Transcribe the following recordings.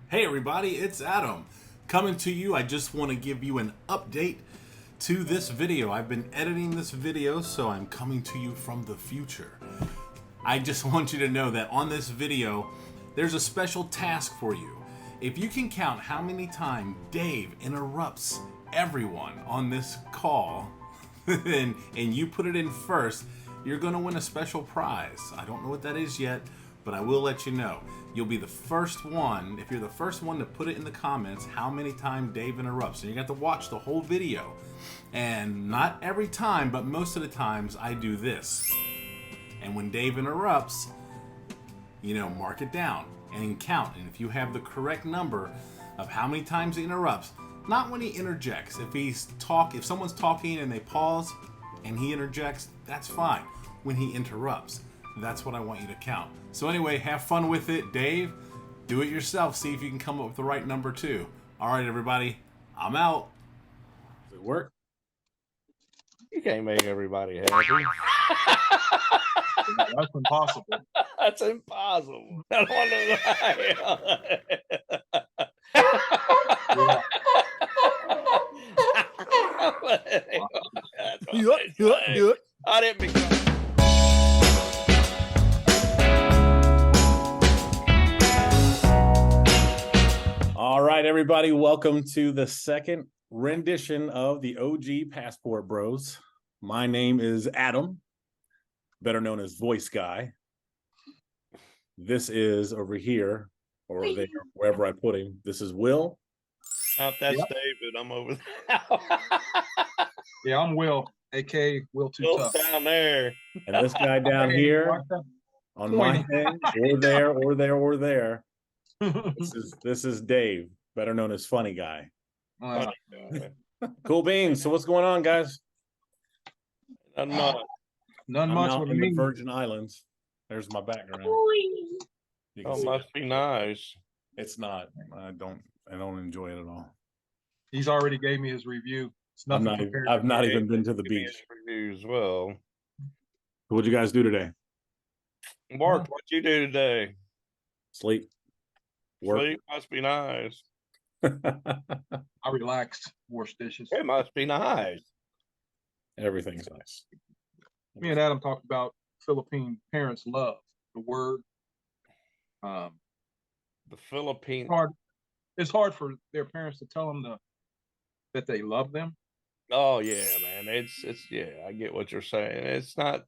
Hey everybody, it's Adam coming to you. I just want to give you an update to this video. I've been editing this video, so I'm coming to you from the future. I just want you to know that on this video, there's a special task for you. If you can count how many times Dave interrupts everyone on this call, and you put it in first, you're going to win a special prize. I don't know what that is yet, but I will let you know. You'll be the first one, if you're the first one to put it in the comments how many times Dave interrupts. And you got to watch the whole video. And not every time, but most of the times I do this. And when Dave interrupts, mark it down and count. And if you have the correct number of how many times he interrupts, not when he interjects. If someone's talking and they pause and he interjects, that's fine. When he interrupts, that's what I want you to count. So anyway, have fun with it. Dave, do it yourself. See if you can come up with the right number too. All right, everybody, I'm out. Does it work? You can't make everybody happy. That's impossible. That's impossible. I don't know. I didn't become. All right, everybody, welcome to the second rendition of the OG Passport Bros. My name is Adam, better known as Voice Guy. This is over here, or there, wherever I put him. This is Will. Oh, that's David. I'm over there. Yeah, I'm Will, aka Will Too Will's Tough. down there. And this guy down here on my thing, or there, or there, or there. This is Dave, better known as Funny Guy. Cool beans. So what's going on, guys? None much. None I'm much out with in me. the Virgin Islands. There's my background. You can Oh, see must it. be nice. It's not. I don't enjoy it at all. He's already gave me his review. It's nothing compared to I've not even been to the Give me beach. a review as well. What'd you guys do today? Mark, what you do today? Sleep. Work. Sleep must be nice. I relaxed, washed dishes. It must be nice. Everything's nice. Me and Adam talked about Philippine parents' love. The word. The Philippines. It's hard for their parents to tell them that they love them. Oh yeah, man. It's yeah, I get what you're saying. It's not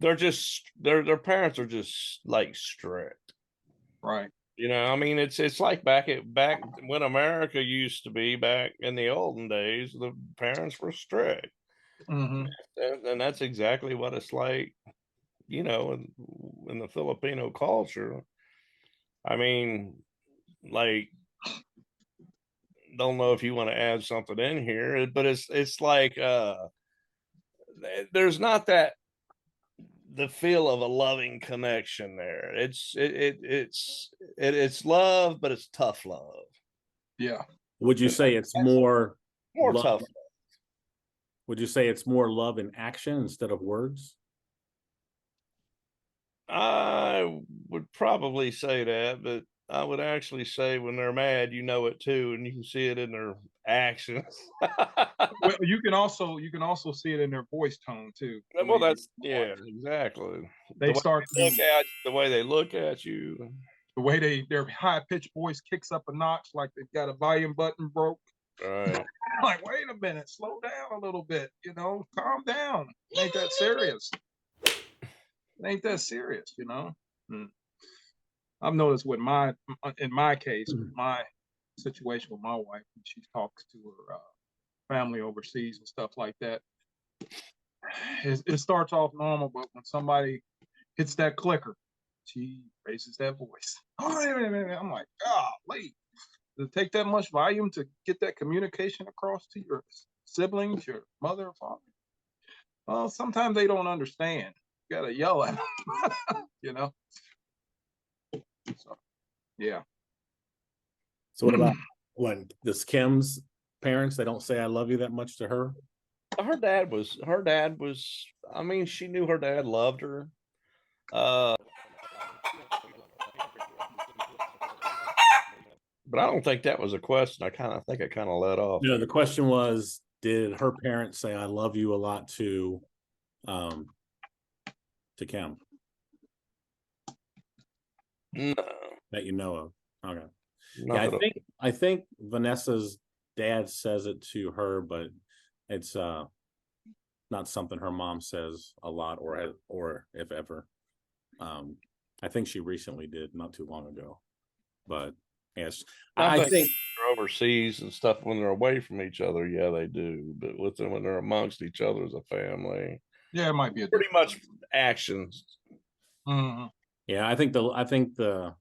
they're just their parents are just like strict. Right. I mean, it's like back when America used to be back in the olden days, the parents were strict. Mm-hmm. And that's exactly what it's like, in the Filipino culture. I mean, like, don't know if you want to add something in here, but it's like there's not the feel of a loving connection there. It's love, but it's tough love. Yeah. Would you say it's more love? Tough love. Would you say it's more love in action instead of words? I would probably say that, but I would actually say when they're mad, you know it too, and you can see it in their actions. Well, you can also see it in their voice tone too. Well, that's exactly. They start The way they look at you. The way their high pitched voice kicks up a notch, like they've got a volume button broke. Right. Like, wait a minute, slow down a little bit, calm down. It ain't that serious. It ain't that serious, I've noticed in my case, with my situation with my wife, when she talks to her family overseas and stuff like that, it starts off normal, but when somebody hits that clicker, she raises that voice. Oh, wait. I'm like, golly. Does it take that much volume to get that communication across to your siblings, your mother or father? Well, sometimes they don't understand. You gotta yell at them, So, yeah. So what about when this Kim's parents, they don't say I love you that much to her? Her dad was, I mean, she knew her dad loved her. But I don't think that was a question. I think I kind of let off. The question was, did her parents say "I love you" a lot to Kim? No, That you know of. Okay. not Yeah, that I think Vanessa's dad says it to her, but it's not something her mom says a lot, or if ever. I think she recently did, not too long ago. But yes, I think they're overseas and stuff when they're away from each other. Yeah, they do. But with them when they're amongst each other as a family, Yeah, it might be a pretty much actions. Mm-hmm. Yeah, I think the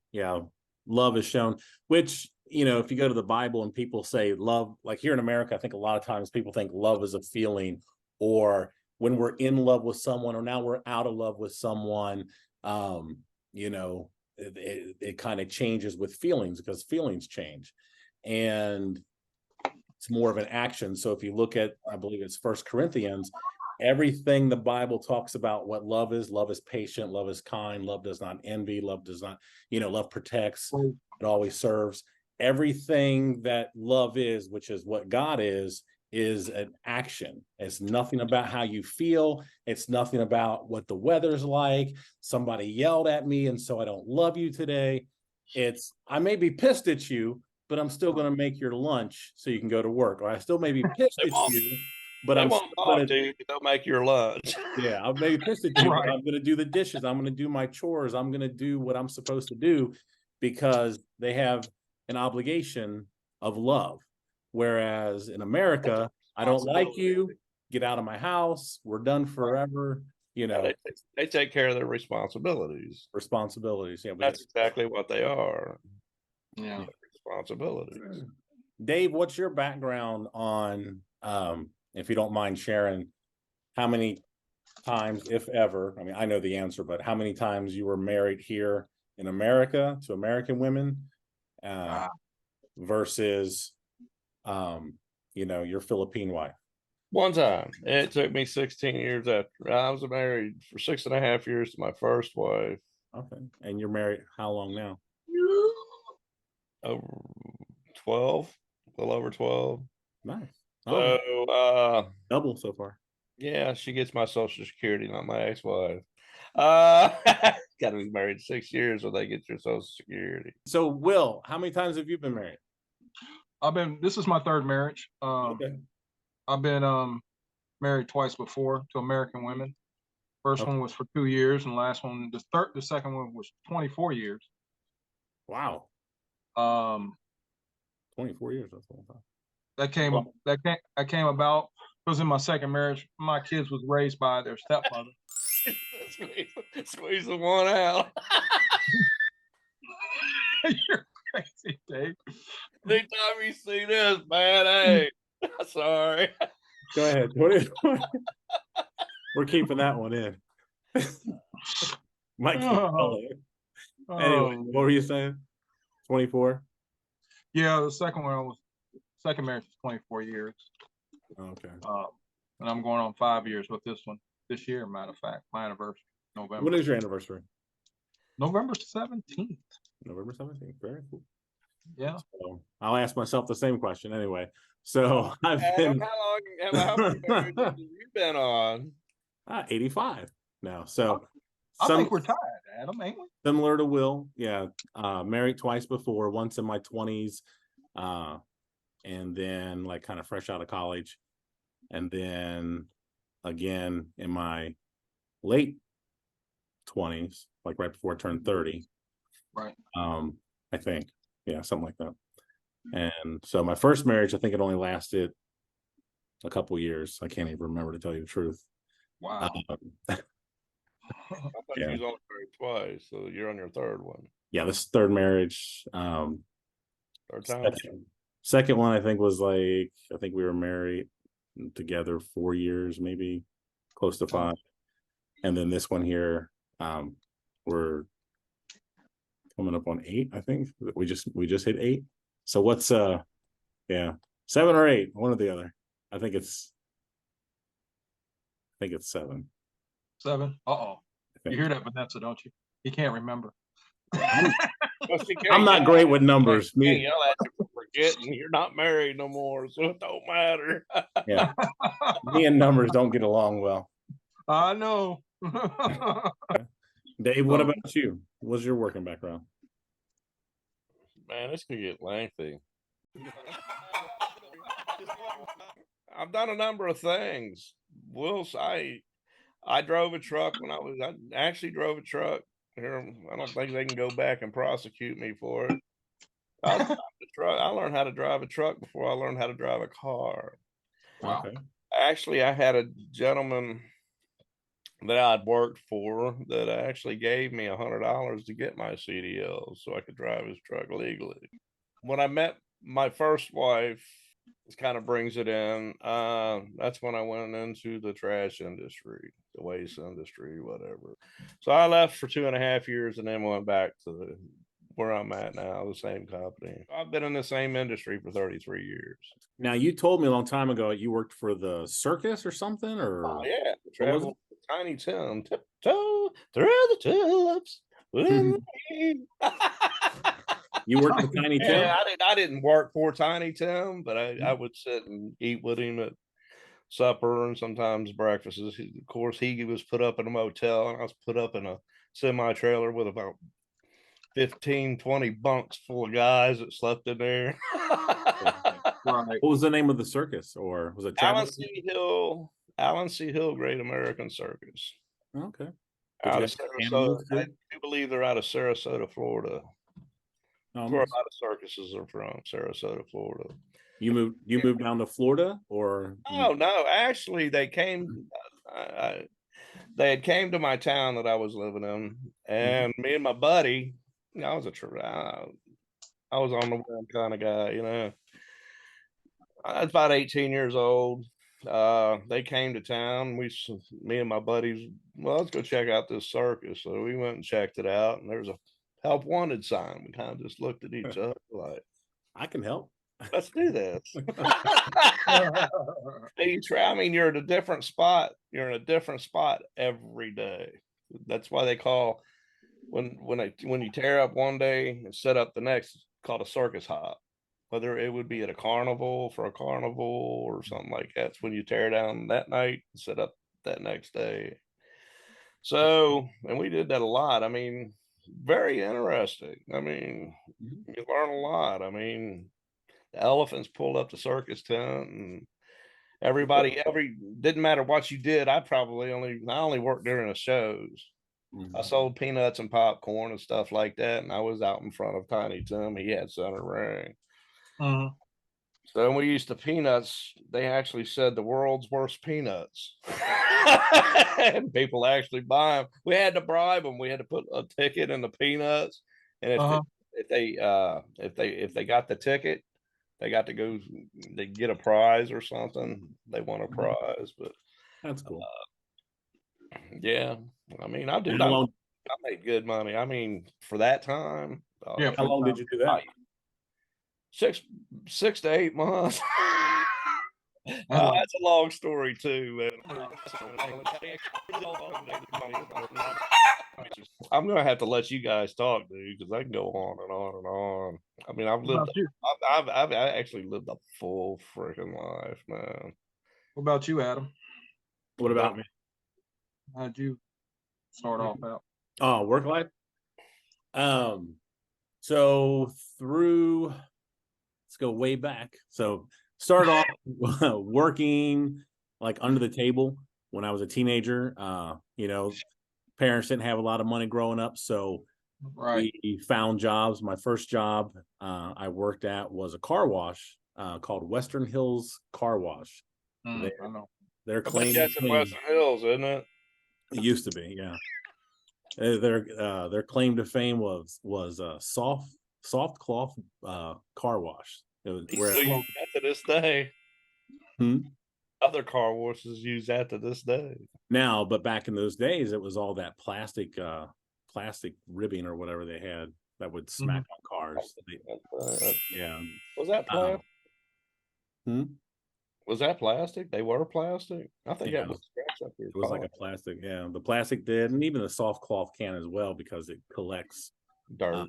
love is shown, which, if you go to the Bible and people say love, like here in America, I think a lot of times people think love is a feeling, or when we're in love with someone, or now we're out of love with someone, it kind of changes with feelings, because feelings change, and it's more of an action. So if you look at, I believe it's 1 Corinthians, everything the Bible talks about what love is patient, love is kind, love does not envy, love does not, love protects, it always serves. Everything that love is, which is what God is an action. It's nothing about how you feel. It's nothing about what the weather's like. Somebody yelled at me, and so I don't love you today. It's, I may be pissed at you, but I'm still going to make your lunch so you can go to work. Or I still may be pissed at you, but I'm still going to, they'll make your lunch. yeah, I may be pissed at you, Right. but I'm going to do the dishes. I'm going to do my chores. I'm going to do what I'm supposed to do, because they have an obligation of love. Whereas in America, I don't like you, get out of my house, we're done forever. They take care of their responsibilities. Yeah, that's exactly what they are. Yeah. Responsibilities. Dave, what's your background on, if you don't mind sharing, how many times, if ever, I mean, I know the answer, but how many times you were married here in America to American women, versus, your Philippine wife? One time. It took me 16 years after. I was married for 6.5 years to my first wife. Okay. And you're married how long now? Over 12, a little over 12. Nice. So double so far. Yeah, she gets my Social Security, not my ex-wife. Got to be married 6 years so they get your Social Security. So, Will, how many times have you been married? This is my third marriage. Okay. I've been married twice before to American women. First one was for 2 years, and the last one, the second one was 24 years. Wow. 24 years, that's a long time. That came about because in my second marriage, my kids was raised by their stepmother. Squeeze the one out. You're crazy, Dave. Anytime you see this, man, hey, sorry. Go ahead. We're keeping that one in. Mike, anyway, what were you saying? 24? Yeah, the second marriage was 24 years. Okay. And I'm going on 5 years with this one this year, matter of fact, my anniversary, November. When is your anniversary? November 17th. November 17th. Very cool. Yeah. So I'll ask myself the same question anyway. So I've been. How many marriages have you been on? 85 now. So I think we're tired, Adam, ain't we? Similar to Will, yeah. Married twice before, once in my 20s, and then like kind of fresh out of college, and then again in my late 20s, like right before I turned 30. Right. I think, yeah, something like that. And so my first marriage, I think it only lasted a couple years. I can't even remember, to tell you the truth. Wow. I thought you was only married twice, so you're on your third one. Yeah, this third marriage. Third time. Second one, I think, was like, I think we were married together 4 years, maybe close to 5. And then this one here, we're coming up on 8, I think. We just hit 8. So what's 7 or 8, one or the other. I think it's 7. 7. You hear that, Vanessa, don't you? You can't remember. Well, she can't I'm not yell great at with you. numbers. She can't Me, yell at you for forgetting you're not married no more, so it don't matter. yeah, me and numbers don't get along well. I know. Dave, what So, about you? What's your working background? Man, this could get lengthy. I've done a number of things. I drove a truck I actually drove a truck here. I don't think they can go back and prosecute me for it. I was driving a truck. I learned how to drive a truck before I learned how to drive a car. wow. Okay. Actually, I had a gentleman that I'd worked for that actually gave me $100 to get my CDL so I could drive his truck legally. When I met my first wife, this kind of brings it in. That's when I went into the trash industry, the waste industry, whatever. So I left for 2.5 years and then went back to where I'm at now, the same company. I've been in the same industry for 33 years. Now, you told me a long time ago you worked for the circus or something, or Oh yeah, what was travel with Tiny Tim, tiptoe through the tulips. you worked with Tiny Tim? Yeah, I didn't work for Tiny Tim, but I would sit and eat with him at supper and sometimes breakfast. Of course, he was put up in a motel, and I was put up in a semi trailer with about 15, 20 bunks full of guys that slept in there. Right. What was the name of the circus, or was it travel? Alan C. Hill Great American Circus. Okay. Did you Out of have Sarasota. animals I too? do believe they're out of Sarasota, Florida. Oh, That's where a nice. lot of circuses are from, Sarasota, Florida. You moved down to Florida, or Oh no, actually they had came to my town that I was living in, and me and my buddy, I was I was on the whim kind of guy, you know. I was about 18 years old. They came to town. Me and my buddies, well, let's go check out this circus. So we went and checked it out, and there's a help wanted sign. We kind of just looked at each other like, I can help. let's do this. I mean, you're at a different spot. You're in a different spot every day. That's why they call when you tear up one day and set up the next, it's called a circus hop. Whether it would be at a carnival for a carnival or something like that. It's when you tear down that night and set up that next day. So, and we did that a lot. I mean, very interesting. I mean, you learn a lot. I mean, the elephants pulled up the circus tent, and didn't matter what you did. I only worked during the shows. I sold peanuts and popcorn and stuff like that, and I was out in front of Tiny Tim. He had center ring. So when we used the peanuts, they actually said the world's worst peanuts. And people actually buy them. We had to bribe them. We had to put a ticket in the peanuts, and if they got the ticket, they got to go. They get a prize or something. They won a prize, but That's cool. yeah. I mean, I made good money. I mean, for that time. Yeah. How long did you do that? 6 to 8 months. That's a long story too, man. I'm gonna have to let you guys talk, dude, because I can go on and on and on. I mean, I've actually lived a full freaking life, man. What about you, Adam? What about me? How'd you start off out? Oh, work life. So let's go way back. So started off working like under the table when I was a teenager. Parents didn't have a lot of money growing up, so we found jobs. My first job I worked at was a car wash called Western Hills Car Wash. I know. Their claim that's in Western Hills, isn't it? It used to be, yeah. Their claim to fame was soft cloth car wash. It was where to this day. Other car washes use that to this day. Now, but back in those days, it was all that plastic ribbing or whatever they had that would smack on cars. Yeah. Was that plastic? Was that plastic? They were plastic. I think that was scratch up here. It was like a plastic. Yeah, the plastic did, and even the soft cloth can as well, because it collects dirt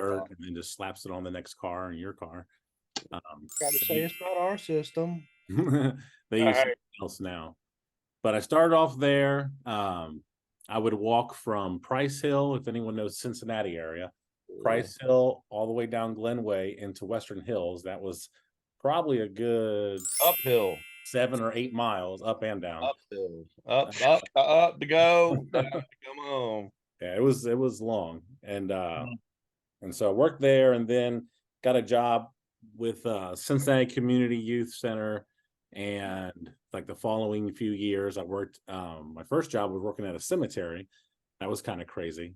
dirt and then just slaps it on the next car and your car. Gotta say it's not our system. They use something else now. But I started off there. I would walk from Price Hill, if anyone knows Cincinnati area, Price Hill all the way down Glenway into Western Hills. That was probably a good Uphill. 7 or 8 miles up and down. Uphill. Up to go, down to come home. Yeah, it was long. And so I worked there and then got a job with Cincinnati Community Youth Center. And like the following few years, I worked, my first job was working at a cemetery. That was kind of crazy.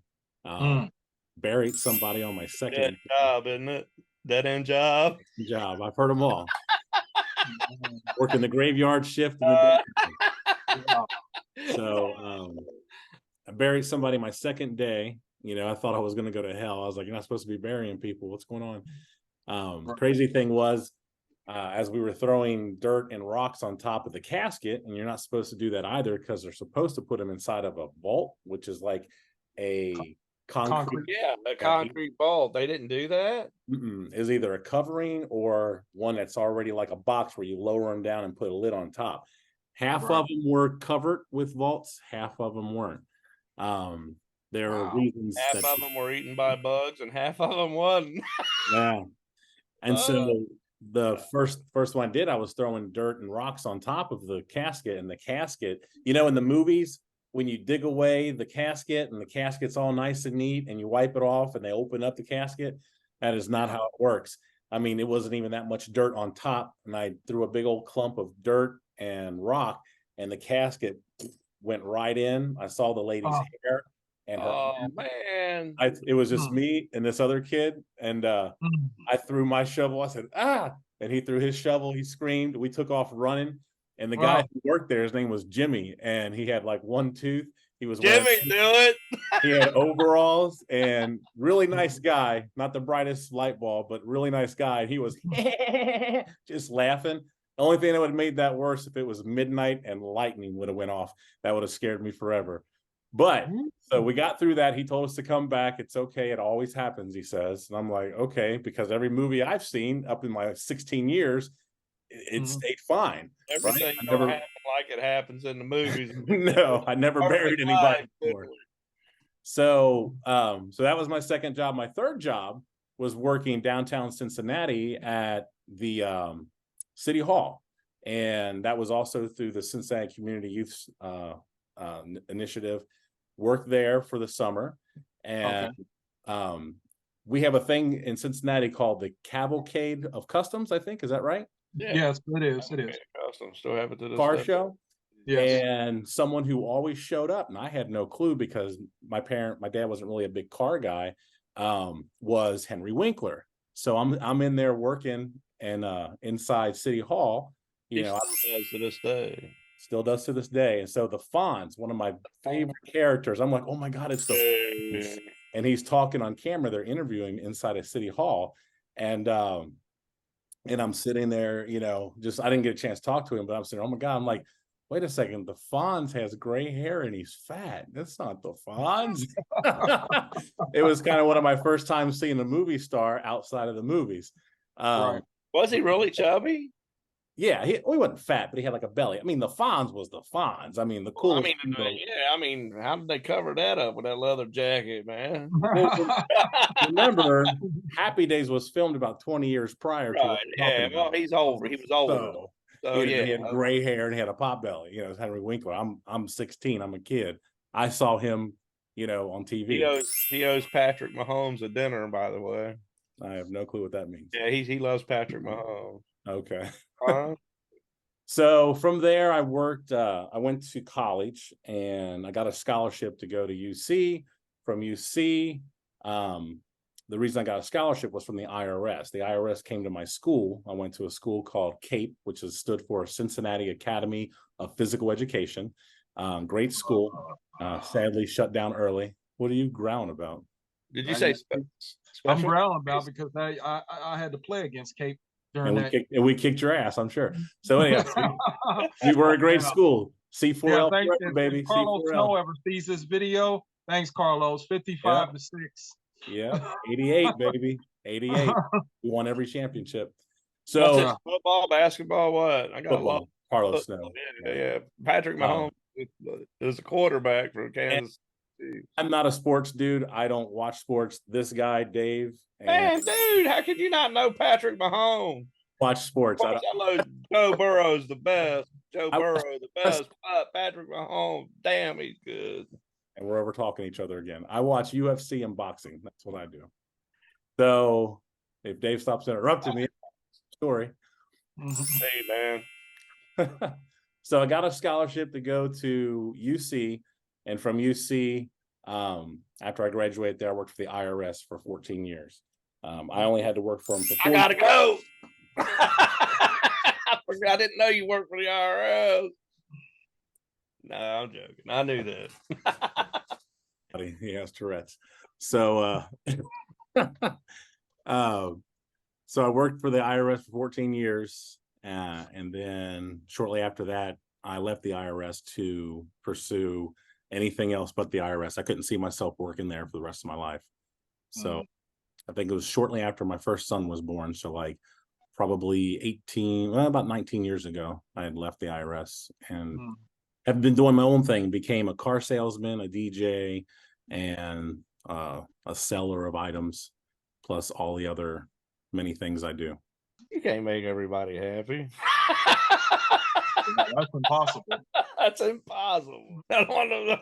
Buried somebody on my second Dead job, isn't it? Dead end job. I've heard them all. Working the graveyard shift. In the day. So I buried somebody my second day. You know, I thought I was going to go to hell. I was like, you're not supposed to be burying people. What's going on? The crazy thing was, as we were throwing dirt and rocks on top of the casket, and you're not supposed to do that either because they're supposed to put them inside of a vault, which is like a concrete. Yeah, a concrete vault. They didn't do that. Is either a covering or one that's already like a box where you lower them down and put a lid on top. Half of them were covered with vaults, half of them weren't. There are reasons. Half of them were eaten by bugs, and half of them wasn't. Yeah, and so the first one I did, I was throwing dirt and rocks on top of the casket, and the casket, you know, in the movies, when you dig away the casket and the casket's all nice and neat and you wipe it off and they open up the casket, that is not how it works. I mean, it wasn't even that much dirt on top, and I threw a big old clump of dirt and rock, and the casket went right in. I saw the lady's hair and her man, it was just me and this other kid, and I threw my shovel. I said, and he threw his shovel. He screamed. We took off running, and the guy who worked there, his name was Jimmy, and he had like one tooth. He was Jimmy, do it. He had overalls, and really nice guy, not the brightest light bulb, but really nice guy. He was just laughing. The only thing that would have made that worse if it was midnight and lightning would have went off. That would have scared me forever. But so we got through that. He told us to come back. It's okay. It always happens, he says. And I'm like, okay, because every movie I've seen up in my 16 years, it stayed fine. Everything don't happen like it happens in the movies. No, I never buried anybody before. So that was my second job. My third job was working downtown Cincinnati at the City Hall. And that was also through the Cincinnati Community Youth Initiative. Worked there for the summer. And we have a thing in Cincinnati called the Cavalcade of Customs, I think. Is that right? Yeah. Yes, it is. It is. Customs still have it to this car day. show. Yes. And someone who always showed up, and I had no clue because my dad wasn't really a big car guy, was Henry Winkler. So I'm in there working and inside City Hall, you know, still does to this day. Still does to this day. And so the Fonz, one of my favorite characters, I'm like, oh my God, it's the Fonz. And he's talking on camera. They're interviewing inside of City Hall. And I'm sitting there, you know, just, I didn't get a chance to talk to him, but I'm sitting, oh my God, I'm like, wait a second, the Fonz has gray hair and he's fat. That's not the Fonz. It was kind of one of my first times seeing a movie star outside of the movies. Was he really chubby? Yeah, he wasn't fat, but he had like a belly. I mean, the Fonz was the Fonz. I mean, the cool. I mean, how did they cover that up with that leather jacket, man? Remember, Happy Days was filmed about 20 years prior to. Yeah, well, he's older. He was older. So he had gray hair and he had a pot belly. You know, it's Henry Winkler. I'm 16. I'm a kid. I saw him, you know, on TV. He owes Patrick Mahomes a dinner, by the way. I have no clue what that means. Yeah, he loves Patrick Mahomes. Okay. So from there, I worked. I went to college and I got a scholarship to go to UC. From UC, the reason I got a scholarship was from the IRS. The IRS came to my school. I went to a school called CAPE, which stood for Cincinnati Academy of Physical Education. Great school. Sadly, shut down early. What are you growling about? Did you say I'm growling about because I had to play against Cape during that. We kicked your ass, I'm sure. So anyhow, we were a great school. C4L, baby. If Carlos Snow ever sees this video, thanks, Carlos. 55 to 6. Yeah, 88, baby. 88. We won every championship. What's So it? Football, basketball, what? I got a lot. football, Carlos Football. Snow. Yeah. Patrick Mahomes is a quarterback for Kansas City. I'm not a sports dude. I don't watch sports. This guy, Dave, and Man, dude, how could you not know Patrick Mahomes? watch sports. Of course, I know Joe Burrow's the best. Joe I- Burrow the best. But Patrick Mahomes, damn, he's good. And we're over talking to each other again. I watch UFC and boxing. That's what I do. So if Dave stops interrupting me, story. Hey, man. So I got a scholarship to go to UC, and from UC, after I graduated there, I worked for the IRS for 14 years. I only had to work for them for 4 I gotta go. I forgot. I didn't know you worked for the IRS. No, I'm joking. I knew that. He has Tourette's. So so I worked for the IRS for 14 years. And then shortly after that, I left the IRS to pursue anything else but the IRS. I couldn't see myself working there for the rest of my life. So I think it was shortly after my first son was born. So like probably about 19 years ago, I had left the IRS and have been doing my own thing, became a car salesman, a DJ, and a seller of items, plus all the other many things I do. You can't make everybody happy. That's impossible. That's impossible. I don't want to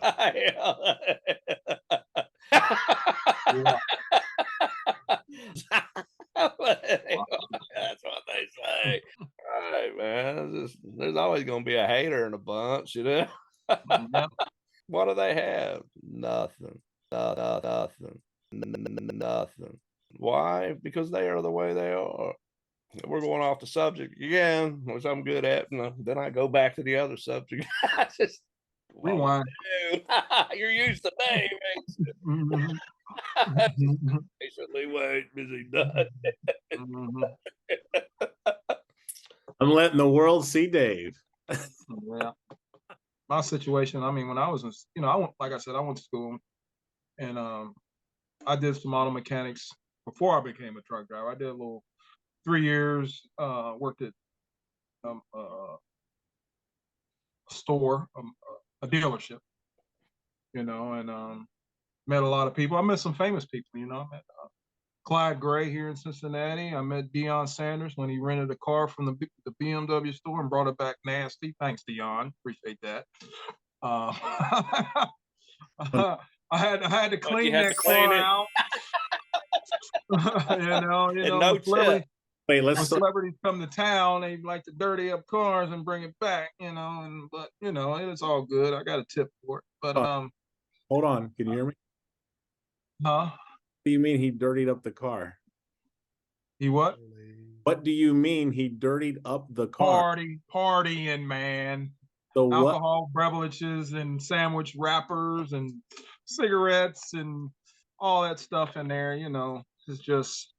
That's what they say. All right, man. There's always going to be a hater in a bunch, you know? What do they have? Nothing. Nothing. Nothing. Why? Because they are the way they are. We're going off the subject again, which I'm good at. And then I go back to the other subject. I just Rewind. You're used to me. Patiently wait, busy done. I'm letting the world see Dave. Yeah. My situation, I mean, when I was in, I went, like I said, I went to school and I did some auto mechanics before I became a truck driver. I did a little 3 years, worked at a store, a dealership, and met a lot of people. I met some famous people, I met Clyde Gray here in Cincinnati. I met Deion Sanders when he rented a car from the BMW store and brought it back nasty. Thanks, Deion. Appreciate that. I had to clean that car out. No tip. Wait, when celebrities come to town, they like to dirty up cars and bring it back, but it's all good. I got a tip for it. But hold on, can you hear me? Huh? What do you mean he dirtied up the car? He what? What do you mean he dirtied up the car? Partying, man. So alcohol beverages and sandwich wrappers and cigarettes and all that stuff in there, it's just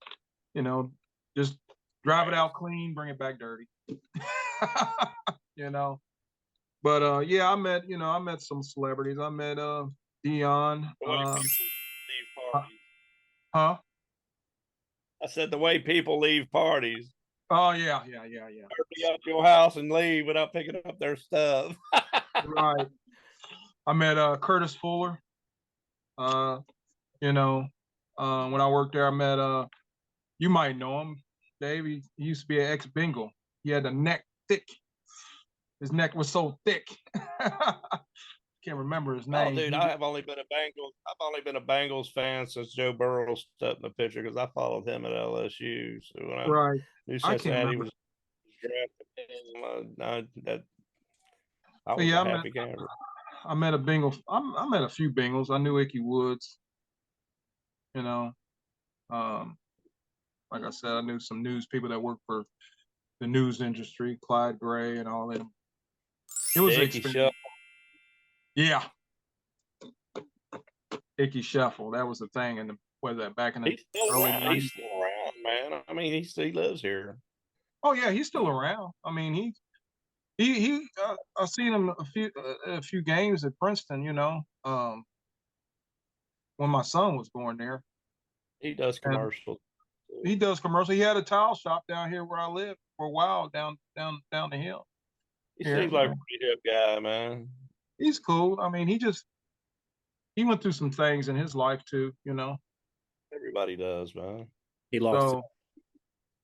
drive it out clean, bring it back dirty. But yeah, I met some celebrities. I met Deion. Huh? I said the way people leave parties. Oh yeah. Dirty up your house and leave without picking up their stuff. Right. I met Curtis Fuller. When I worked there, I met you might know him, Dave. He used to be an ex-Bengal. He had the neck thick. His neck was so thick. Can't remember his name. Oh, dude, I've only been a Bengals fan since Joe Burrow stepped in the picture because I followed him at LSU. So when right. knew Cincinnati was drafted, I was a happy camper. I met a Bengal. I met a few Bengals. I knew Ickey Woods. Like I said, I knew some news people that work for the news industry, Clyde Gray and all them. It was expensive. Yeah. Ickey Shuffle. That was the thing. And back in the early 90s. He's still around, man. I mean, he lives here. Oh yeah, he's still around. I mean, I've seen him a few games at Princeton. When my son was born there, He does And commercials. he does commercial. He had a tile shop down here where I lived for a while, down the hill. He Here, seems like a pretty hip guy, man. he's cool. I mean, he went through some things in his life too, you know. Everybody does, man. He lost So his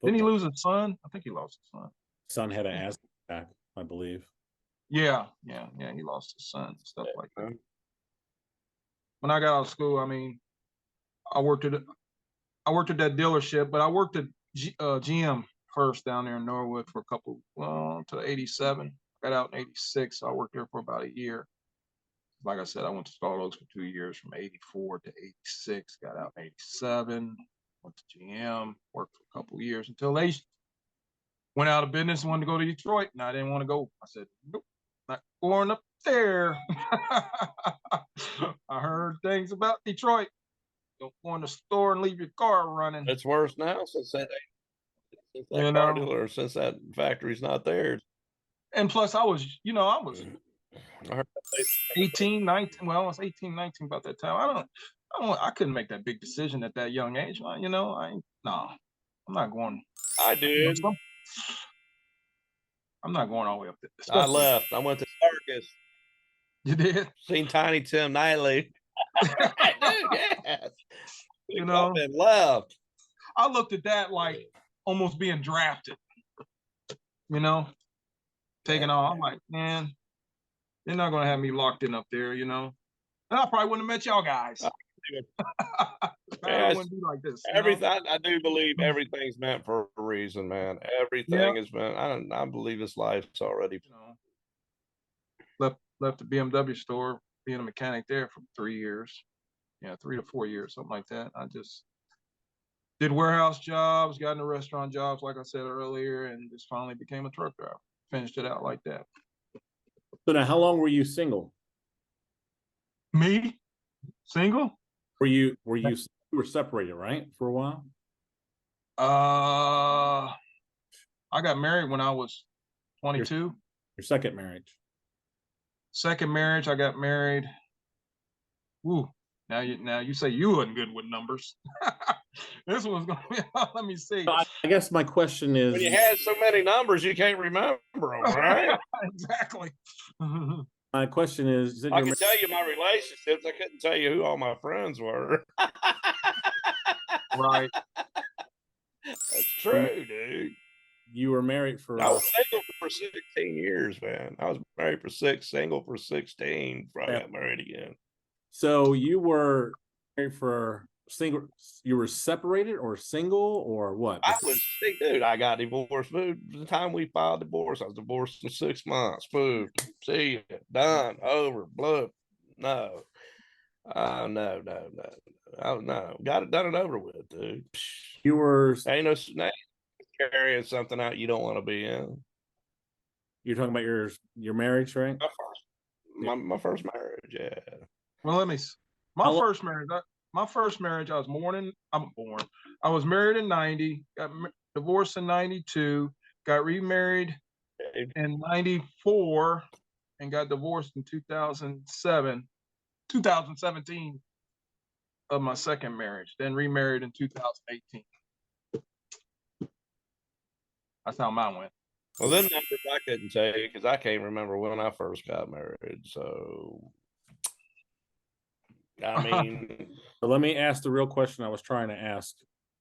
didn't he football. lose his son? I think he lost his son. Son had an asthma attack, I believe. Yeah. He lost his son, stuff Yeah, like that. man. When I got out of school, I mean, I worked at that dealership, but I worked at GM first down there in Norwood for a couple, well, to 87. Got out in 86, so I worked there for about a year. Like I said, I went to Star Oaks for 2 years, from 84 to 86. Got out in 87. Went to GM, worked for a couple of years until they went out of business and wanted to go to Detroit, and I didn't want to go. I said, nope, not going up there. I heard things about Detroit. Don't go in the store and leave your car running. It's worse now since that You car know? dealer, since that factory's not there. And plus, I was I heard they- 18, 19. Well, I was 18, 19 about that time. I couldn't make that big decision at that young age. You know, I'm not going. I did. I'm not going all the way up there. I left. I went to circus. You did? Seen Tiny Tim nightly. Dude, yes. You know, and left. I looked at that like almost being drafted. You know, taking off. I'm like, man, they're not gonna have me locked in up there. You know, and I probably wouldn't have met y'all guys. I wouldn't be like this. Everything, I do believe everything's meant for a reason, man. Everything is meant. I believe this life's already. You know, left the BMW store, being a mechanic there for 3 years. 3 to 4 years, something like that. I just did warehouse jobs, got into restaurant jobs, like I said earlier, and just finally became a truck driver. Finished it out like that. So now, how long were you single? Me, single? You were separated, right, for a while? I got married when I was 22. Your second marriage. Second marriage, I got married. Ooh, now you say you wasn't good with numbers. This one's gonna be. Let me see. So I guess my question is, When you had so many numbers, you can't remember them, right? Exactly. my question is I can tell you my relationships. I couldn't tell you who all my friends were. Right. That's true, dude. You were married for. I was single for 16 years, man. I was married for single for 16 before I got married again. So you were married for single. You were separated or single or what? I was, dude. I got divorced. Food. The time we filed divorce, I was divorced in 6 months. Food. See you. Done. Over. Blood. No. No. No. Got it done and over with, dude. You were. Ain't no carrying something out you don't want to be in. You're talking about your marriage, right? My first marriage, yeah. Well, let me. My first marriage, I was married in 90, got divorced in 92, got remarried in 94, and got divorced in 2017 of my second marriage, then remarried in 2018. That's how mine went. Well, then numbers I couldn't tell you because I can't remember when I first got married. So, I mean, So let me ask the real question I was trying to ask.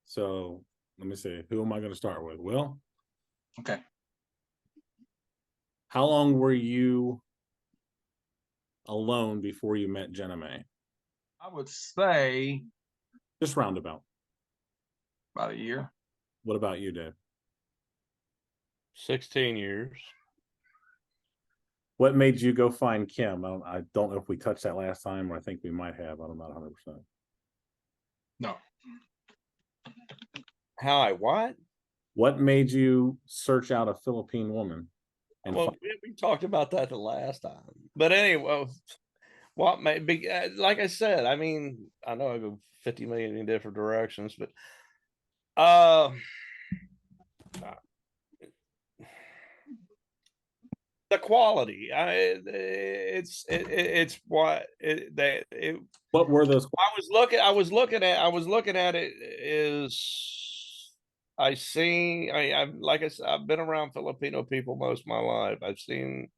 So let me see. Who am I going to start with? Will? Okay. How long were you alone before you met Jenna Mae? I would say Just roundabout. about a year. What about you, Dave? 16 years. What made you go find Kim? I don't know if we touched that last time, or I think we might have. I'm not 100%. No. How I what? What made you search out a Philippine woman? And Well, we talked about that the last time. But anyway, what may be, like I said, I mean, I know I go 50 million in different directions, but the quality. It's what What were those? I was looking at it is I'm like I said, I've been around Filipino people most of my life. I've seen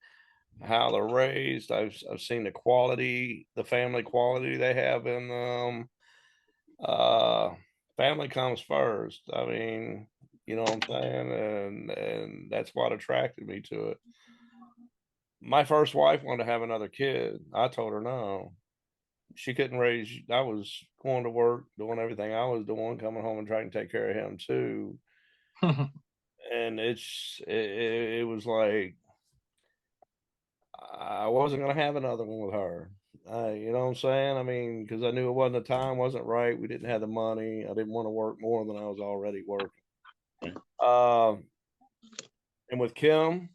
how they're raised. I've seen the quality, the family quality they have in them. Family comes first. I mean, you know what I'm saying? And that's what attracted me to it. My first wife wanted to have another kid. I told her no. She couldn't raise. I was going to work, doing everything I was doing, coming home and trying to take care of him too. And it was like I wasn't going to have another one with her. You know what I'm saying? I mean, because I knew it wasn't the time, wasn't right. We didn't have the money. I didn't want to work more than I was already working. And with Kim,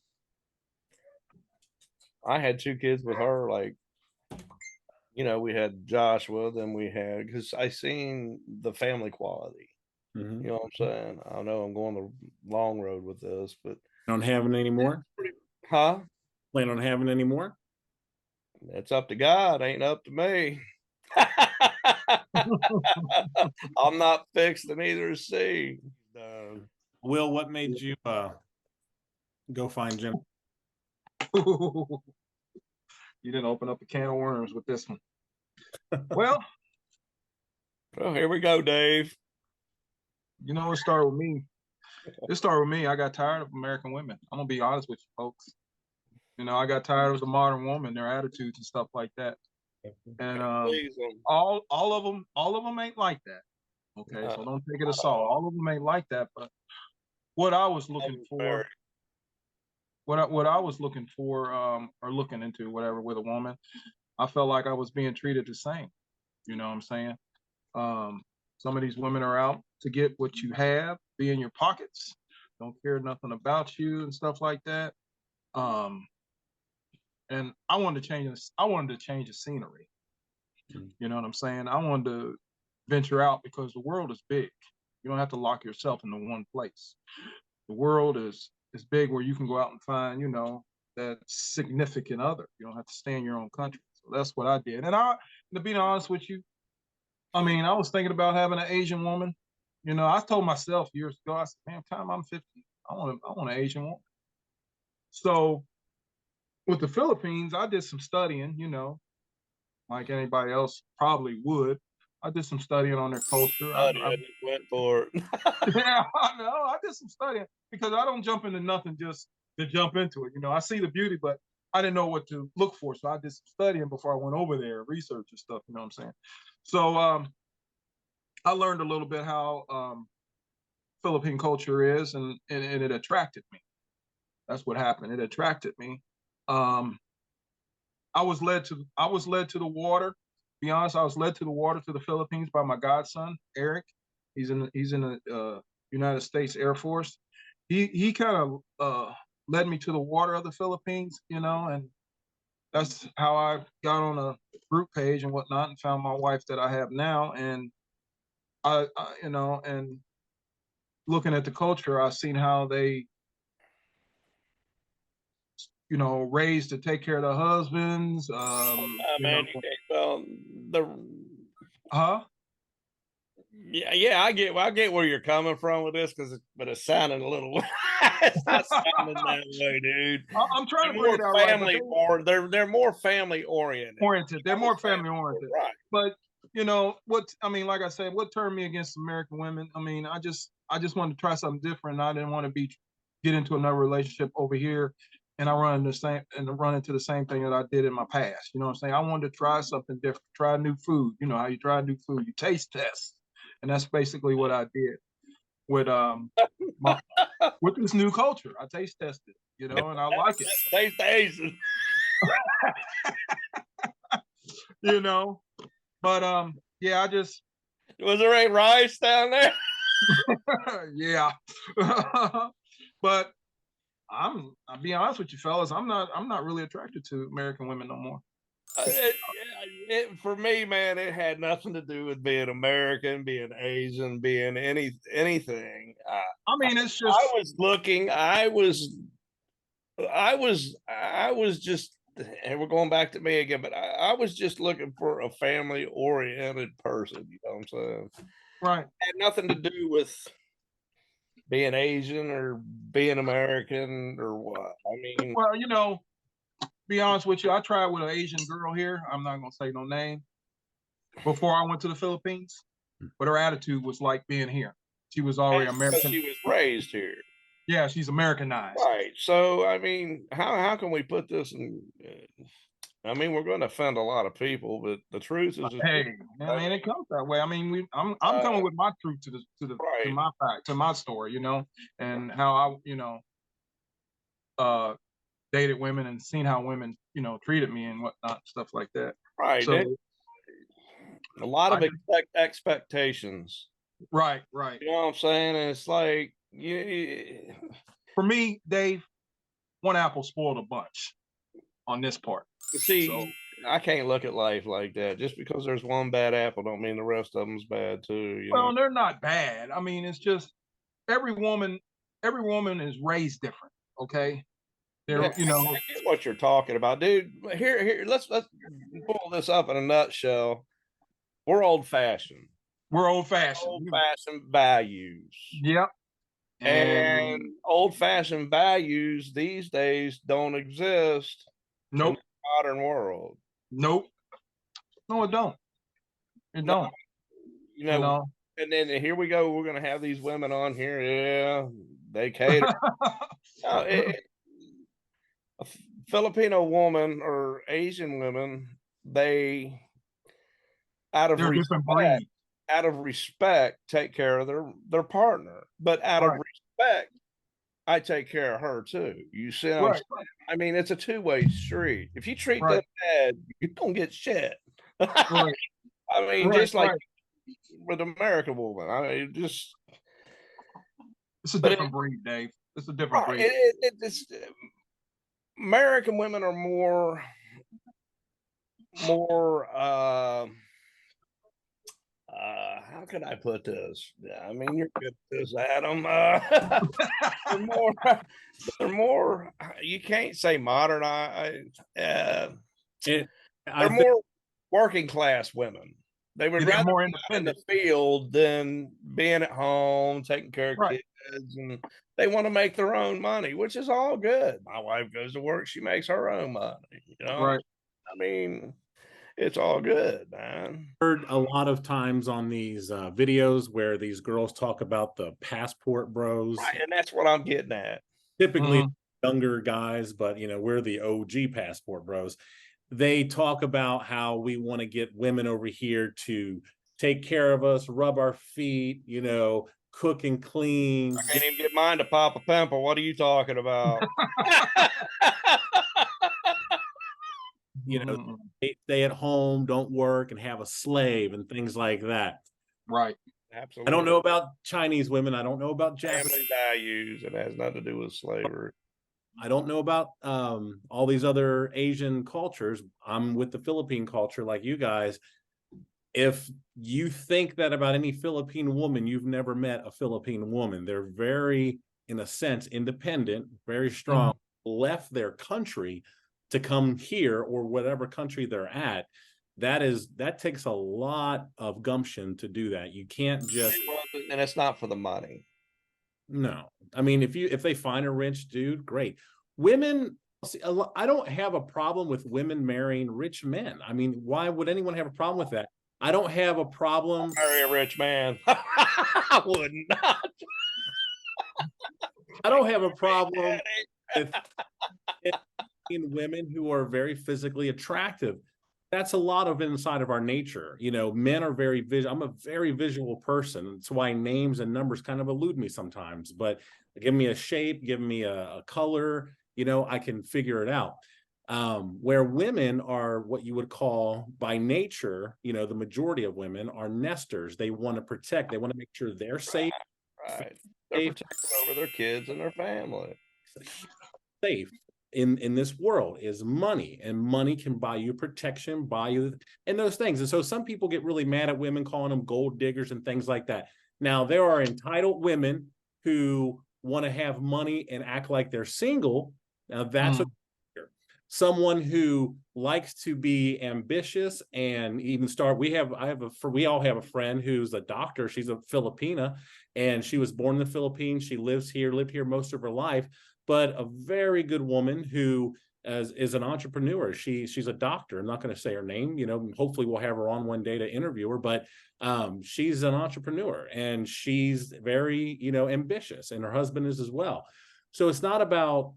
I had 2 kids with her. Like, you know, we had Joshua, then we had, because I seen the family quality. Mhm. You know what I'm saying? I know I'm going the long road with this, but Don't have it anymore? huh? Plan on having any more? It's up to God, ain't up to me. I'm not fixed to neither see. Will, what made you go find Jennifer? You didn't open up a can of worms with this one. Well, Well, here we go, Dave. you know, it started with me. It started with me. I got tired of American women. I'm gonna be honest with you, folks. You know, I got tired of the modern woman, their attitudes and stuff like that. And Please, all of them ain't like that. Okay, so don't take it as all. All of them ain't like that. But what I was looking for, what I was looking for, or looking into, whatever, with a woman, I felt like I was being treated the same. You know what I'm saying? Some of these women are out to get what you have, be in your pockets, don't care nothing about you and stuff like that. And I wanted to change this. I wanted to change the scenery. You know what I'm saying? I wanted to venture out because the world is big. You don't have to lock yourself into one place. The world is big where you can go out and find, you know, that significant other. You don't have to stay in your own country. So that's what I did. And to be honest with you, I mean, I was thinking about having an Asian woman. You know, I told myself years ago, I said, man, time I'm 50, I want an Asian woman. So with the Philippines, I did some studying, you know, like anybody else probably would. I did some studying on their culture. I just went for it. Yeah, I know. I did some studying because I don't jump into nothing just to jump into it. You know, I see the beauty, but I didn't know what to look for. So I did some studying before I went over there, research and stuff. You know what I'm saying? So I learned a little bit how Philippine culture is, and it attracted me. That's what happened. It attracted me. I was led to the water. To be honest, I was led to the water to the Philippines by my godson Eric. He's in the United States Air Force. He kind of led me to the water of the Philippines, you know, and that's how I got on a group page and whatnot and found my wife that I have now. And I you know, and looking at the culture, I've seen how they, you know, raised to take care of their husbands. Man, well, Huh? yeah, I get where you're coming from with this, but it's sounding a little. It's not sounding that way, dude. I'm trying to They're bring it more out family, right. they're more family oriented. They're more family oriented. Right. But you know what? I mean, like I said, what turned me against American women? I mean, I just wanted to try something different. I didn't want to get into another relationship over here, and I run into the same thing that I did in my past. You know what I'm saying? I wanted to try something different, try new food. You know how you try new food, you taste test, and that's basically what I did with with this new culture. I taste tested, you know, and I like it. Taste Asian. You know, but yeah, I just Was there any rice down there? yeah. But I'll be honest with you, fellas, I'm not really attracted to American women no more. For me, man, it had nothing to do with being American, being Asian, being anything. I mean, it's just I was I was just, and we're going back to me again, but I was just looking for a family oriented person. You know what I'm saying? Right. Had nothing to do with being Asian or being American or what. I mean, Well, be honest with you, I tried with an Asian girl here. I'm not gonna say no name. Before I went to the Philippines, but her attitude was like being here. She was already that's because American. she was raised here. Yeah, she's Americanized. Right. So, I mean, how can we put this in? I mean, we're going to offend a lot of people, but the truth is, Hey, I mean, it comes that way. I mean, I'm coming with my truth to right, my fact, to my story, and how I, uh, dated women and seen how women, treated me and whatnot, stuff like that. right. So A lot I of expectations. right, right. You know what I'm saying? And it's like, you, For me, Dave, one apple spoiled a bunch on this part. see, So I can't look at life like that. Just because there's one bad apple, don't mean the rest of them's bad too. You know? well, they're not bad. I mean, it's just every woman, every woman is raised different. Okay, Yeah, they're I get what you're talking about, dude. Here, let's pull this up in a nutshell. We're old fashioned. we're old fashioned. Old fashioned values. Yep. And old fashioned values these days don't exist in Nope. the modern world. Nope. No, it don't. It No, don't. you know, and then here we go. We're going to have these women on here. Yeah, they cater. No, a Filipino woman or Asian women, they out of They're a different breed. respect take care of their partner, but out of Right. respect, I take care of her too. You see what I'm Right. saying? I mean, it's a two-way street. If you treat them Right. bad, you don't get shit. Right. I mean, Right. just like Right. with American woman. I mean, just It's a but different breed, Dave. It's a different right, breed. it's American women are more how can I put this? Yeah, I mean, you're good at this, Adam. They're more, they're more. You can't say modern. They're more working class women. They would They're rather more be out in the independent. field than being at home, taking care of Right. kids, and they want to make their own money, which is all good. My wife goes to work; she makes her own money. You know, Right. I mean, it's all good, man. Heard a lot of times on these videos where these girls talk about the passport bros. Right, and that's what I'm getting at. Typically younger guys, but we're the OG passport bros. They talk about how we want to get women over here to take care of us, rub our feet, cook and clean. I can't even get mine to pop a pimple. What are you talking about? Stay at home, don't work, and have a slave and things like that. Right. Absolutely. I don't know about Chinese women. I don't know about Japanese family values. It has nothing to do with slavery. I don't know about all these other Asian cultures. I'm with the Philippine culture like you guys. If you think that about any Philippine woman, you've never met a Philippine woman. They're very, in a sense, independent, very strong, left their country to come here or whatever country they're at. That takes a lot of gumption to do that. You can't just, and it's not for the money. no. I mean, if they find a rich dude, great. Women, see, I don't have a problem with women marrying rich men. I mean, why would anyone have a problem with that? I don't have a problem. I'll marry a rich man. I wouldn't. I don't have a problem with women who are very physically attractive. That's a lot of inside of our nature. Men are very visual. I'm a very visual person. That's why names and numbers kind of elude me sometimes. But give me a shape, give me a color, I can figure it out. Where women are what you would call by nature, the majority of women are nesters. They want to protect, they want to make sure they're safe. Right. They're protecting over their kids and their family. Safe in this world is money, and money can buy you protection, buy you and those things. And so some people get really mad at women, calling them gold diggers and things like that. Now, there are entitled women who want to have money and act like they're single Now that's what someone who likes to be ambitious and even start. We all have a friend who's a doctor. She's a Filipina, and she was born in the Philippines. She lived here most of her life, but a very good woman who is an entrepreneur. She's a doctor. I'm not going to say her name. Hopefully we'll have her on one day to interview her, but she's an entrepreneur, and she's very, ambitious, and her husband is as well. So it's not about,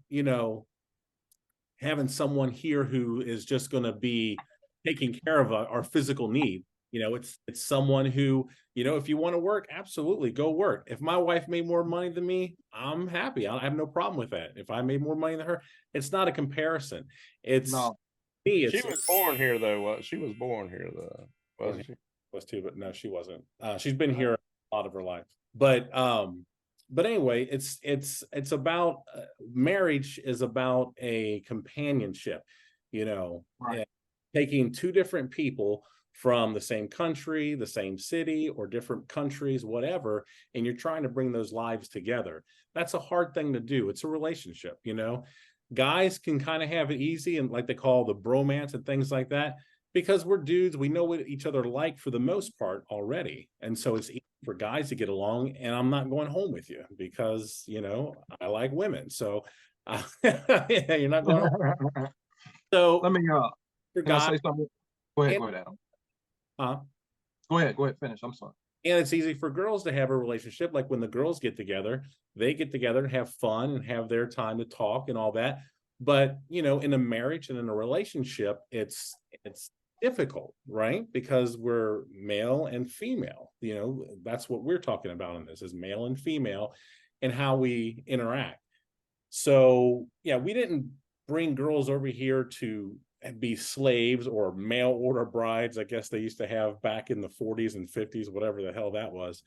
having someone here who is just going to be taking care of our physical need. It's someone who, if you want to work, absolutely go work. If my wife made more money than me, I'm happy. I have no problem with that. If I made more money than her, it's not a comparison. It's No. She was born here though. She was born here though, wasn't she? Was too, but no, she wasn't. She's been here a lot of her life. But anyway, it's about marriage is about a companionship, Right. taking two different people from the same country, the same city, or different countries, whatever, and you're trying to bring those lives together. That's a hard thing to do. It's a relationship, Guys can kind of have it easy, and like they call the bromance and things like that, because we're dudes, we know what each other like for the most part already. And so it's easy for guys to get along, and I'm not going home with you because, I like women. So you're not going home. So Let me, for can I guys, say something? Go ahead, Adam. Go ahead, finish. I'm sorry. and it's easy for girls to have a relationship. Like when the girls get together, they get together and have fun and have their time to talk and all that. But, in a marriage and in a relationship, it's difficult, right? Because we're male and female. That's what we're talking about in this, is male and female and how we interact. So yeah, we didn't bring girls over here to be slaves or mail order brides. I guess they used to have back in the 40s and 50s, whatever the hell that was.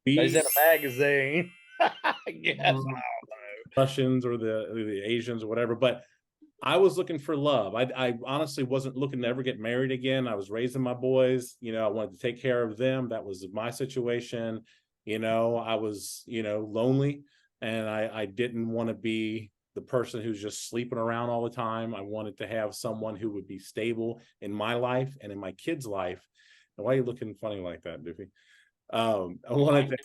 He's in a magazine. Yes, Russians or the Asians or whatever, but I was looking for love. I honestly wasn't looking to ever get married again. I was raising my boys, I wanted to take care of them. That was my situation. I was, lonely, and I didn't want to be the person who's just sleeping around all the time. I wanted to have someone who would be stable in my life and in my kids' life. And why are you looking funny like that, Doofy? I wanted to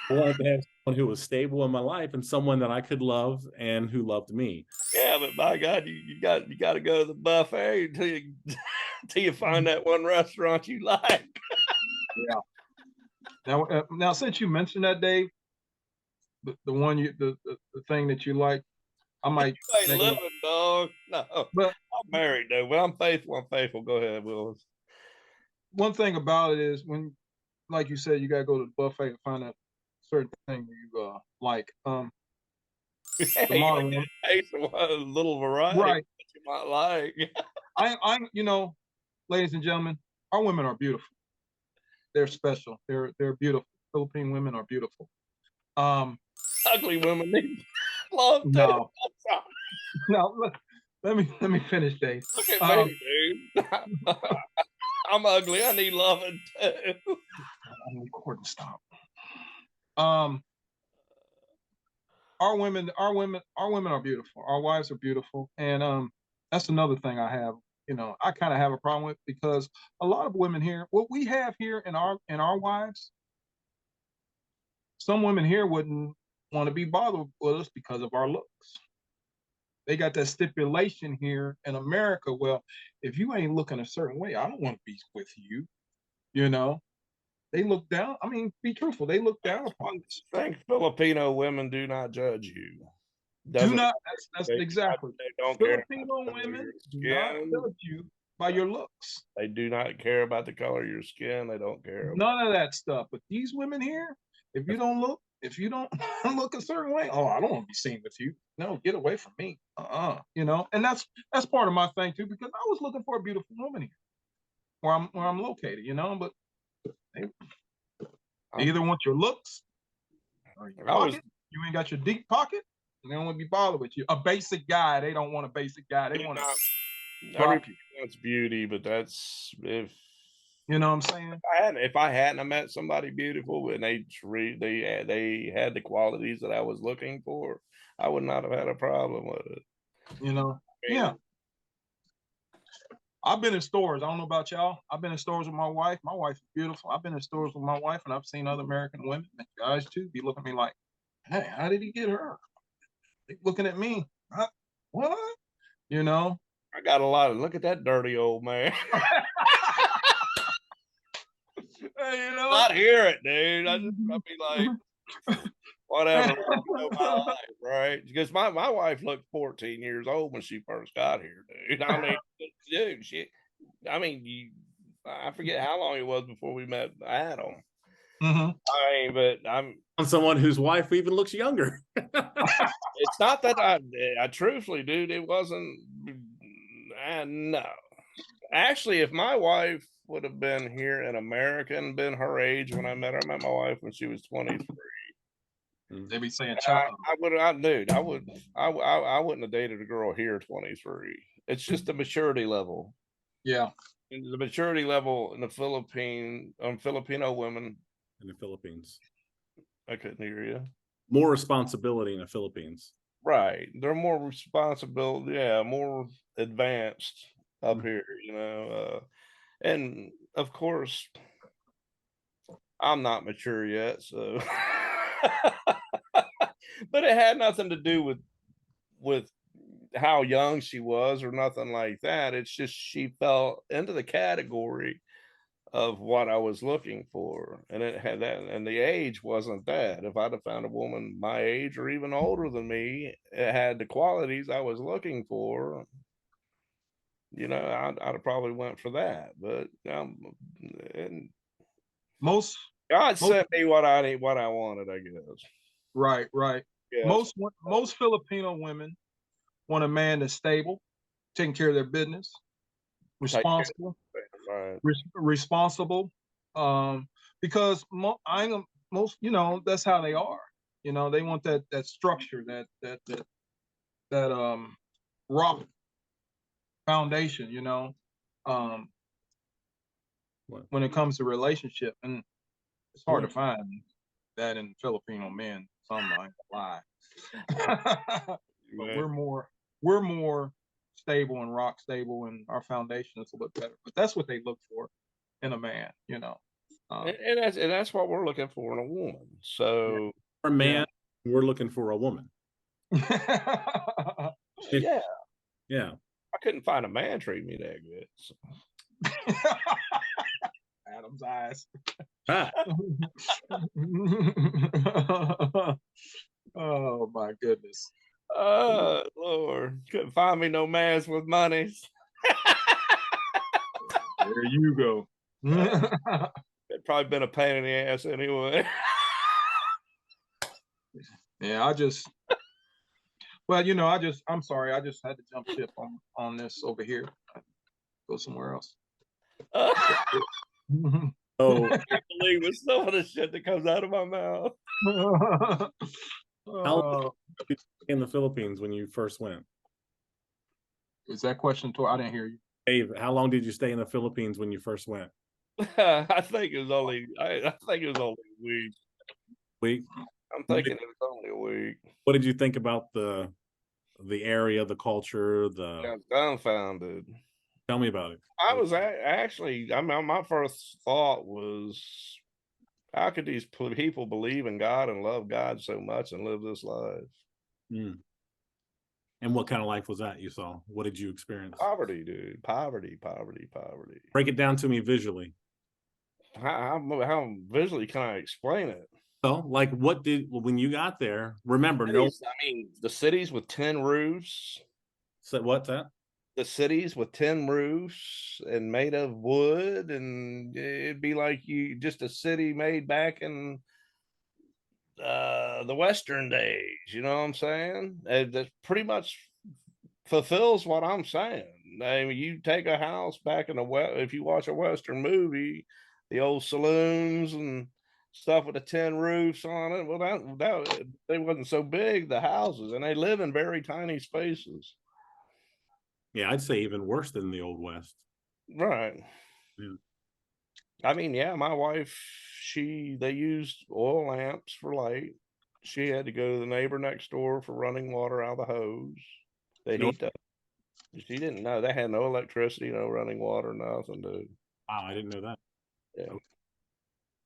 have someone who was stable in my life and someone that I could love and who loved me. Yeah, but my God, you got to go to the buffet till you find that one restaurant you like. Yeah. Now, since you mentioned that, Dave, the thing that you like, I might. You ain't living, dog. No, but I'm married though. But I'm faithful. Go ahead, Willis. One thing about it is when, like you said, you gotta go to the buffet and find a certain thing you like. A little variety, right? That you might like. I ladies and gentlemen, our women are beautiful. They're special. They're beautiful. Philippine women are beautiful. Ugly women need love too. No, no. Let me finish, Dave. Look at me, dude. I'm ugly. I need loving too. I'm recording. Stop. Our women are beautiful. Our wives are beautiful, and that's another thing I have. I kind of have a problem with, because a lot of women here, what we have here in our wives, some women here wouldn't want to be bothered with us because of our looks. They got that stipulation here in America. Well, if you ain't looking a certain way, I don't want to be with you. They look down. I mean, be truthful. They look down upon us. Thanks, Filipino women do not judge you. Do not. That's exactly. They don't Filipino women do not judge you by your looks. They do not care about the color of your skin. They don't care. None of that stuff. But these women here, if you don't look a certain way, oh, I don't want to be seen with you. No, get away from me. And that's part of my thing too, because I was looking for a beautiful woman here, where I'm located. But they either want your looks or your pocket. You ain't got your deep pocket, and they don't want to be bothered with you. A basic guy, they don't want a basic guy. They want to drop you. That's beauty, but that's if You know what I'm saying? If I hadn't have met somebody beautiful and they had the qualities that I was looking for, I would not have had a problem with it. You know? I mean, Yeah. I've been in stores. I don't know about y'all. I've been in stores with my wife. My wife is beautiful. I've been in stores with my wife, and I've seen other American women, and guys too, be looking at me like, "Hey, how did he get her?" They looking at me, what? You know? I got a lot of look at that dirty old man. Hey, you know? Not hear it, dude. I'd be like, whatever, my life, right? Because my wife looked 14 years old when she first got here, dude. I mean, dude, I forget how long it was before we met Adam. Mm-hmm. I mean, but On someone whose wife even looks younger. it's not that I truthfully, dude, it wasn't. No, actually, if my wife would have been here in America and been her age when I met her, I met my wife when she was 23. They be saying child. I wouldn't have dated a girl here 23. It's just the maturity level. Yeah. And the maturity level in the Filipino women. In the Philippines. I couldn't hear you. More responsibility in the Philippines. Right. They're more responsible, yeah, more advanced up here, and of course I'm not mature yet, so but it had nothing to do with how young she was or nothing like that. It's just she fell into the category of what I was looking for, and it had that, and the age wasn't that. If I'd have found a woman my age or even older than me, it had the qualities I was looking for. I'd have probably went for that, but and Most God sent me what I wanted, I guess. right. Yes. Most Filipino women want a man that's stable, taking care of their business, responsible, Right. responsible. Because most, that's how they are. They want that structure, that rock foundation. When it comes to relationship, and it's hard to find that in Filipino men. Some I ain't gonna lie. But we're more stable and rock stable, and our foundation is a little better. But that's what they look for in a man, and that's what we're looking for in a woman. So For a man, we're looking for a woman. yeah. Yeah. I couldn't find a man treat me that good. So. Adam's eyes. Oh my goodness. Oh Lord, couldn't find me no mans with monies. There you go. It'd probably been a pain in the ass anyway. Yeah, I'm sorry, I just had to jump ship on this over here. Go somewhere else. Oh, I can't believe with some of the shit that comes out of my mouth. How long did you stay in the Philippines when you first went? Is that question to? I didn't hear you. Dave, how long did you stay in the Philippines when you first went? I think it was only a week. Week? I'm thinking it was only a week. What did you think about the area, the culture, I was dumbfounded. Tell me about it. I was actually, my first thought was, how could these people believe in God and love God so much and live this life? Mm. And what kind of life was that you saw? What did you experience? Poverty, dude. Poverty. Break it down to me visually. How visually can I explain it? So, like, when you got there, remember, the cities with 10 roofs. So what's that? The cities with 10 roofs and made of wood, and it'd be like just a city made back in the Western days. You know what I'm saying? That pretty much fulfills what I'm saying. I mean, you take a house back in the West, if you watch a Western movie, the old saloons and stuff with the 10 roofs on it. Well, that they wasn't so big, the houses, and they live in very tiny spaces. Yeah, I'd say even worse than the Old West. Right. Yeah. I mean, yeah, my wife, they used oil lamps for light. She had to go to the neighbor next door for running water out of the hose. They No- heat up. She didn't know they had no electricity, no running water, nothing, dude. Wow, I didn't know that. Yeah.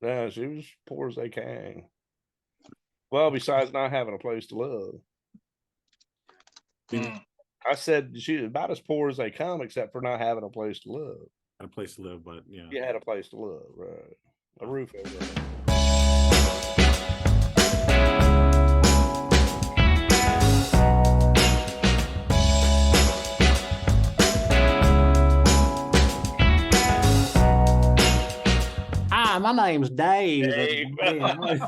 No, she was poor as they can. Well, besides not having a place to live. Mm. I said she's about as poor as they come, except for not having a place to live. Had a place to live, but yeah. You had a place to live, right? A roof over their head. Hi, my name's Dave. Dave.